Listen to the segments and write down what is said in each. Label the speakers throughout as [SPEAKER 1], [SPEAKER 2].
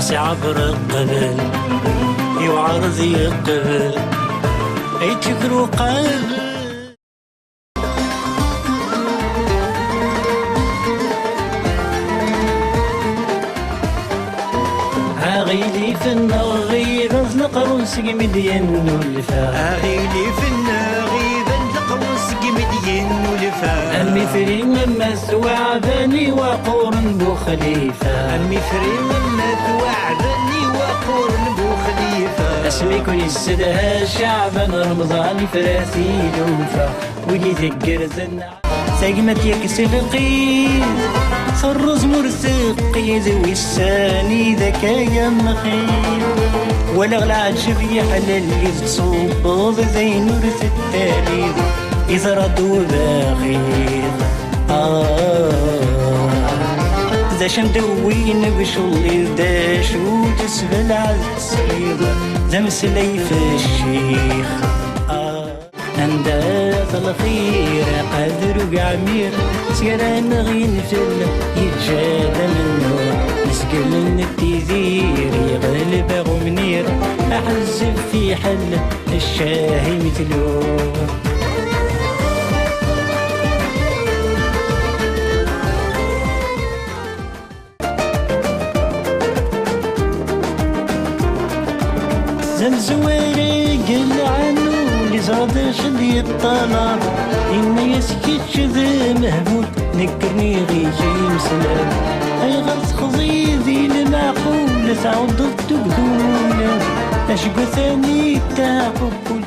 [SPEAKER 1] راسي عبر القبل يوعرض يقبل يتكرو قلب. عاغيلي في النغير نقر ونسقي مدين ولفا.
[SPEAKER 2] عاغيلي في النغير نقر ونسقي مدين ولفا.
[SPEAKER 1] أمي فري مما ثوعبني وقور بوخليفة.
[SPEAKER 2] أمي فري مما ثوعبني وقور بوخليفة.
[SPEAKER 1] اسمي كل السدها شعبا رمضان فراسي لوفا ولي ذكر زنا سقمت يكسي القيد صرز مرسقي ذوي الساني ذكايا مخيل ولا غلعت شبيح للي تصوب زي نورس التاريخ إذا ردوا باخير إذا شمدوين بشغل داش وتسهل على التصير ذا مسلي في الشيخ أندات الخير قادر وقعمير سيران غينفل يتجاد منه نسقل التيزير يغلب غمنير أحزب في حل الشاهي مثلوه. زمزواري قل عنه لزاد شدي الطلب إما يسكتش ذا مهبول نكرني غيجي مسلم أي غرس خزيزي المعقول تعود التقدولة أشقو ثاني تاقبل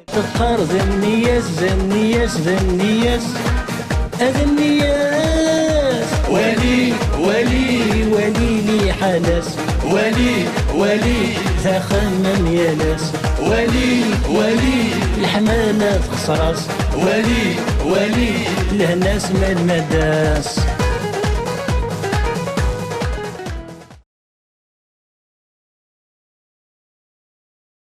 [SPEAKER 1] تقار ذا النياس ذا النياس ذا النياس هذا النياس
[SPEAKER 2] ولي ولي
[SPEAKER 1] ولي لي حنس
[SPEAKER 2] ولي ولي
[SPEAKER 1] ذا خمم يا ناس
[SPEAKER 2] ولي ولي
[SPEAKER 1] الحمامات خصراص
[SPEAKER 2] ولي ولي
[SPEAKER 1] له ناس من المداس